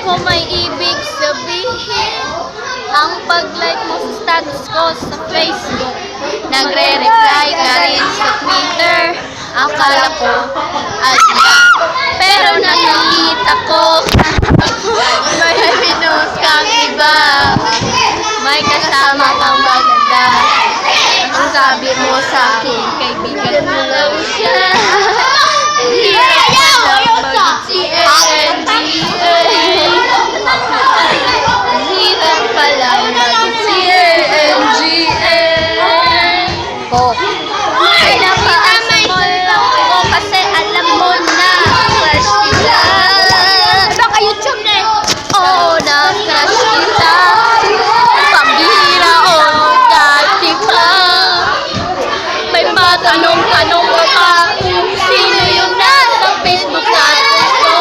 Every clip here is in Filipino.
ko may ibig sabihin ang pag-like mo sa status ko sa Facebook. Nagre-reply ka rin sa Twitter. Akala ko, pero nakikita ko may pinost kang iba. May kasama kang maganda. Anong sabi mo sa akin? Kaibigan mo lang siya. Hirap pala mag-CNGA. Oh. Ay, napaasa mo lang ako kasi alam mo na crush kita. Baka YouTube na eh. Oo, na-crush kita. Pambihira o dati pa. May matanong-tanong ka pa. Sino yung nasa Facebook natin ko?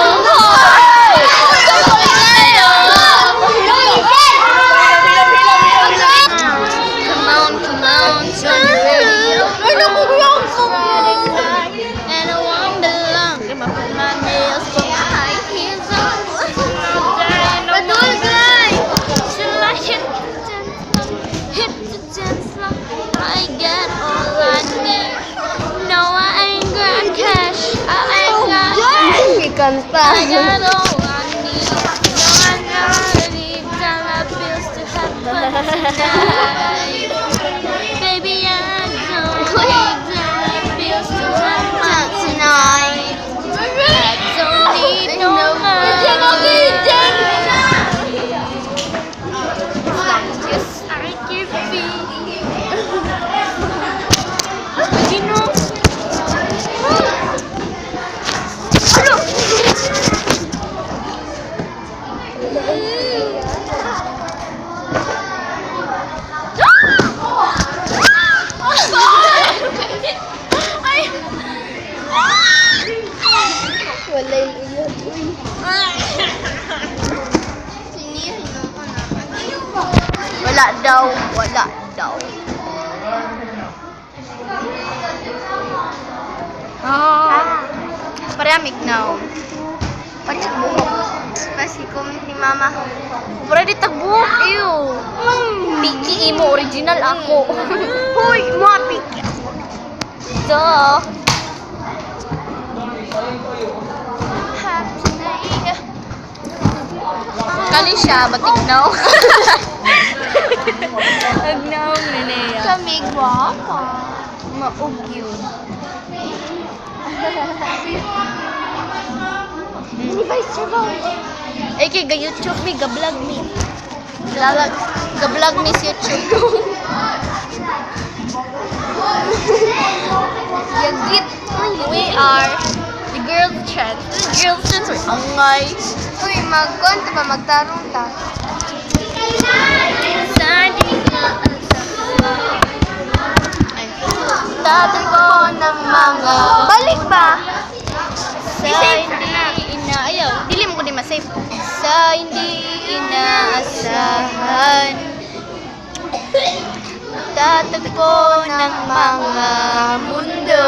Come on, turn the radio. And I won't belong. I'ma put my nails for my high heels on. Should I hit the dance floor? I get all I need. No, I ain't got cash. I ain't got cash. I got all I need. No, I never need dollar bills to have fun tonight. Baby, I don't need dollar bills to have fun tonight. I don't need no money. Just like your feet. You know. Wala yung iyon. Wala daw. Paramig now. Pati buhok. Kasi comment ni mama. Pwede tagbuhok iyo. Piki imo original ako. Hoy, mo piki. So. Kali siya, batignaw. Agnaw na niya. Kamig waka. Maug yun. Eh, kaya ga-YouTube mi, ga-vlog mi. Ga-vlog mi sa YouTube. Yagit. We are the girls' chance. The girls' chance are angay. Uy, magkonto ba? Magtarong ta. Dati ko ng mga... Balik ba? Sa hindi inaayaw. Dili mo ko di masave. Sa hindi inaasahan. Tatagpo ng mga mundo.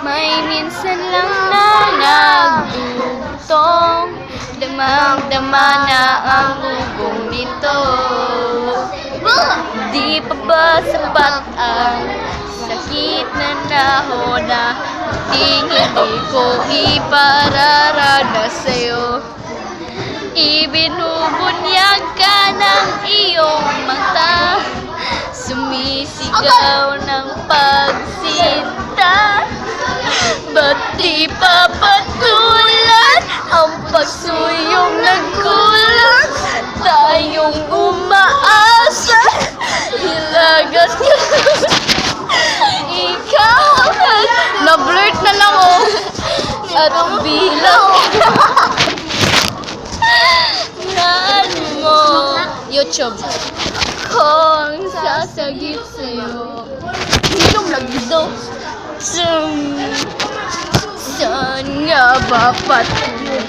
May minsan lang na nagdugtong, damang-dama na ang ugong nito. Di pa ba sapat ang sakit na nahona? Hindi ko ipararanas sa'yo. Ibinubunyag ka ng iyong mata, sumisigaw ng pagsinta. Ba't di pa patulan ang pagsuyong nagkulang? Tayong umaasa, hilagas ka. Ikaw na-blurt na lang oh. At bilang ano mo YouTube kung sasagip sa'yo. Sinong nagdo? Saan nga ba patuloy?